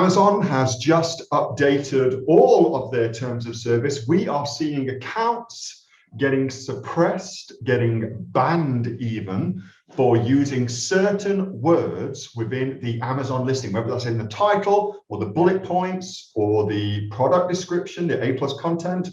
Amazon has just updated all of their terms of service. We are seeing accounts getting suppressed, getting banned even for using certain words within the Amazon listing, whether that's in the title or the bullet points or the product description, the A+ content,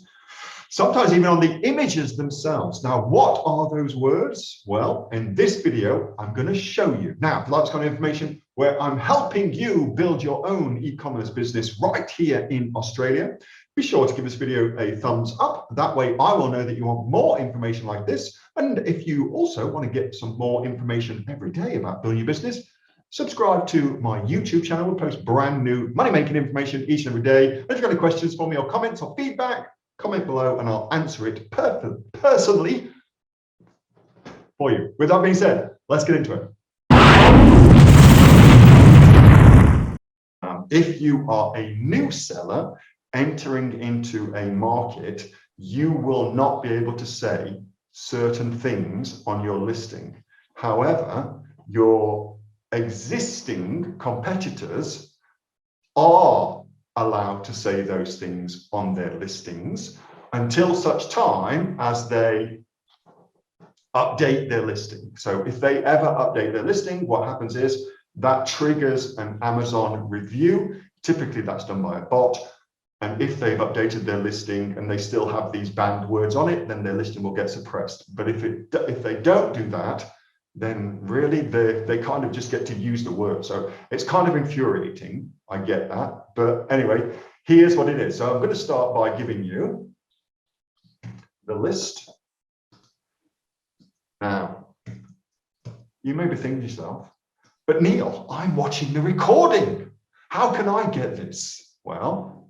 sometimes even on the images themselves. Now, what are those words? Well, in this video, I'm going to show you. Now, if you like this kind of information where I'm helping you build your own e-commerce business right here in Australia, be sure to give this video a thumbs up. That way I will know that you want more information like this. And if you also want to get some more information every day about building your business, subscribe to my YouTube channel. We'll post brand new money-making information each and every day. If you've got any questions for me or comments or feedback, comment below and I'll answer it personally for you. With that being said, let's get into it. If you are a new seller entering into a market, you will not be able to say certain things on your listing. However, your existing competitors are allowed to say those things on their listings until such time as they update their listing. So if they ever update their listing, what happens is that triggers an Amazon review. Typically that's done by a bot. And if they've updated their listing and they still have these banned words on it, then their listing will get suppressed. But if they don't do that, then really they kind of just get to use the word. So it's kind of infuriating. I get that. But anyway, here's what it is. So I'm going to start by giving you the list. Now, you may be thinking to yourself, but Neil, I'm watching the recording. How can I get this? Well,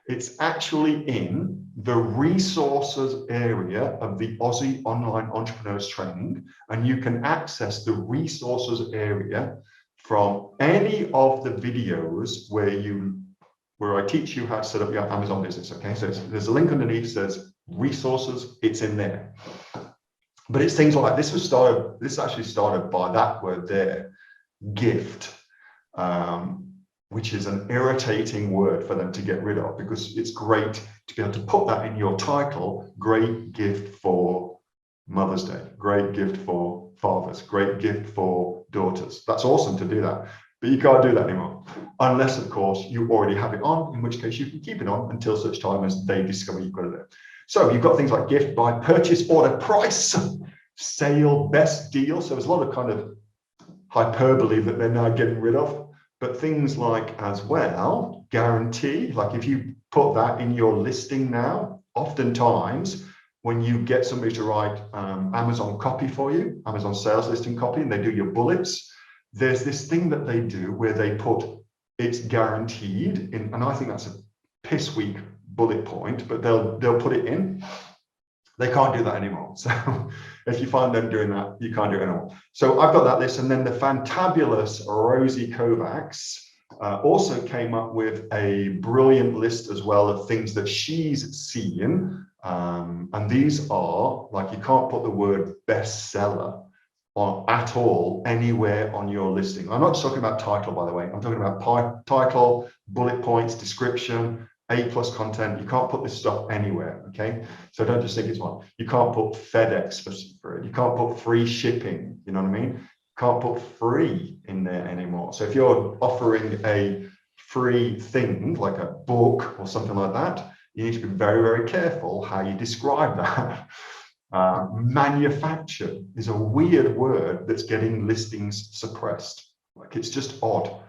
it's actually in the resources area of the Aussie Online Entrepreneurs Training, and you can access the resources area from any of the videos where I teach you how to set up your Amazon business. Okay, so there's a link underneath that says resources. It's in there. But it's things like this actually started by that word there, gift. Which is an irritating word for them to get rid of, because it's great to be able to put that in your title. Great gift for Mother's Day, great gift for fathers, great gift for daughters. That's awesome to do that, but you can't do that anymore. Unless, of course, you already have it on, in which case you can keep it on until such time as they discover you've got it there. So you've got things like gift, buy, purchase, order, price, sale, best deal. So there's a lot of kind of hyperbole that they're now getting rid of. But things like as well, guarantee, like if you put that in your listing now, oftentimes when you get somebody to write Amazon copy for you, Amazon sales listing copy, and they do your bullets, there's this thing that they do where they put it's guaranteed in, and I think that's a piss weak bullet point, but they'll put it in. They can't do that anymore. So if you find them doing that, you can't do it anymore. So I've got that list. And then the fantabulous Rosie Kovacs also came up with a brilliant list as well of things that she's seen. And these are like, you can't put the word bestseller on at all anywhere on your listing. I'm not just talking about title, by the way. I'm talking about title, bullet points, description, A+ content. You can't put this stuff anywhere, okay? So don't just think it's one. You can't put FedEx for it. You can't put free shipping, you know what I mean? You can't put free in there anymore. So if you're offering a free thing, like a book or something like that, you need to be very, very careful how you describe that. Manufactured is a weird word that's getting listings suppressed. Like, it's just odd.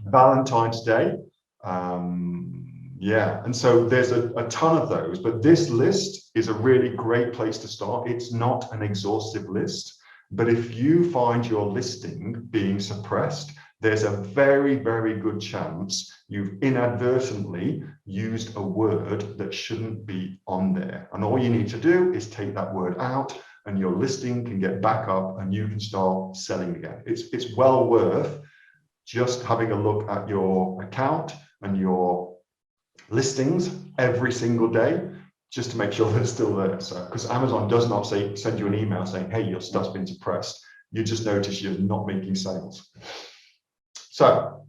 Valentine's Day, yeah, and so there's a ton of those, but this list is a really great place to start. It's not an exhaustive list, but if you find your listing being suppressed, there's a very, very good chance you've inadvertently used a word that shouldn't be on there. And all you need to do is take that word out and your listing can get back up and you can start selling again. It's well worth just having a look at your account and your listings every single day, just to make sure they're still there. So, because Amazon does not send you an email saying, hey, your stuff's been suppressed. You just notice you're not making sales. So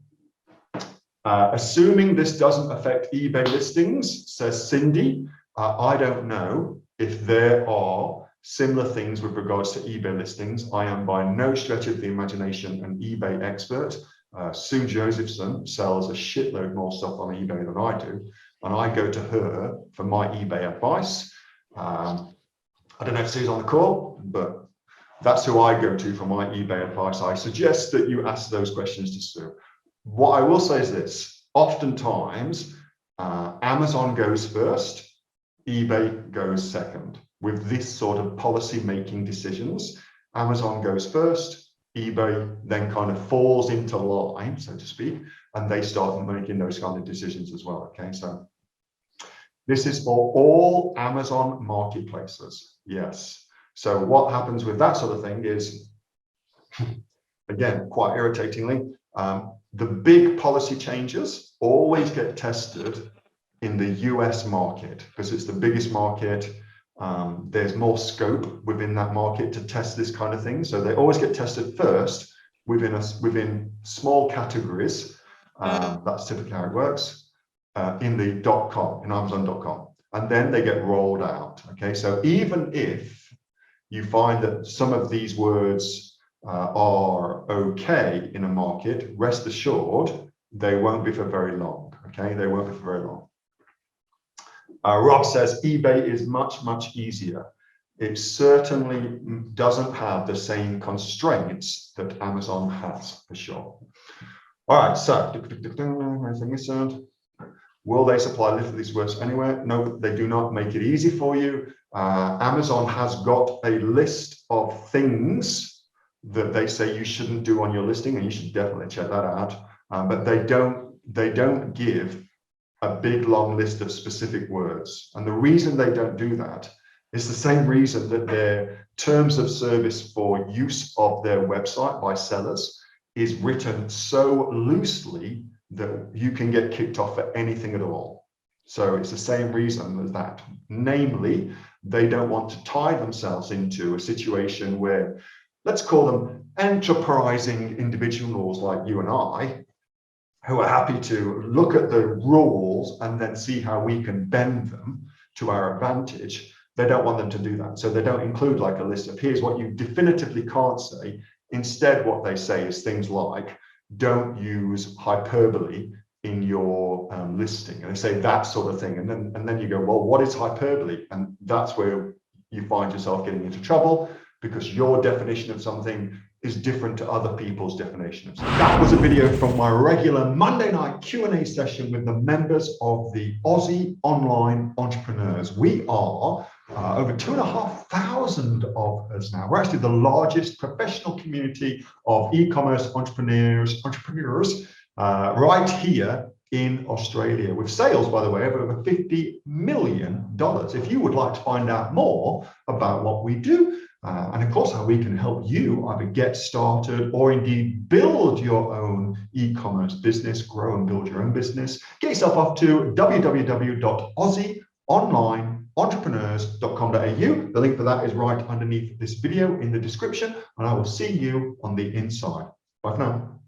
Assuming this doesn't affect eBay listings, says Cindy, I don't know if there are similar things with regards to eBay listings. I am by no stretch of the imagination an eBay expert. Sue Josephson sells a shitload more stuff on eBay than I do, and I go to her for my eBay advice. I don't know if Sue's on the call, but that's who I go to for my eBay advice. I suggest that you ask those questions to Sue. What I will say is this: oftentimes, Amazon goes first, eBay goes second. With this sort of policy-making decisions, Amazon goes first, eBay then kind of falls into line, so to speak, and they start making those kind of decisions as well. Okay, so this is for all Amazon marketplaces. Yes. So what happens with that sort of thing is, again, quite irritatingly, the big policy changes always get tested in the US market because it's the biggest market. There's more scope within that market to test this kind of thing. So they always get tested first within small categories. That's typically how it works in the .com, in Amazon.com. And then they get rolled out. Okay, so even if you find that some of these words are okay in a market, rest assured, they won't be for very long. Okay, they won't be for very long. Rob says eBay is much, much easier. It certainly doesn't have the same constraints that Amazon has, for sure. All right, so will they supply lift of these words anywhere? No, they do not make it easy for you. Amazon has got a list of things that they say you shouldn't do on your listing, and you should definitely check that out. But they don't give a big long list of specific words. And the reason they don't do that is the same reason that their terms of service for use of their website by sellers is written so loosely that you can get kicked off for anything at all. So it's the same reason as that. Namely, they don't want to tie themselves into a situation where, let's call them enterprising individuals like you and I, who are happy to look at the rules and then see how we can bend them to our advantage. They don't want them to do that. So they don't include like a list of here's what you definitively can't say. Instead, what they say is things like, don't use hyperbole in your listing. And they say that sort of thing. And then you go, well, what is hyperbole? And that's where you find yourself getting into trouble, because your definition of something is different to other people's definition of something. That was a video from my regular Monday night Q&A session with the members of the Aussie Online Entrepreneurs. We are over 2,500 of us now. We're actually the largest professional community of e-commerce entrepreneurs right here in Australia, with sales, by the way, of over $50 million. If you would like to find out more about what we do, and of course, how we can help you either get started or indeed build your own e-commerce business, grow and build your own business, get yourself off to www.aussieonlineentrepreneurs.com.au. The link for that is right underneath this video in the description, and I will see you on the inside. Bye for now.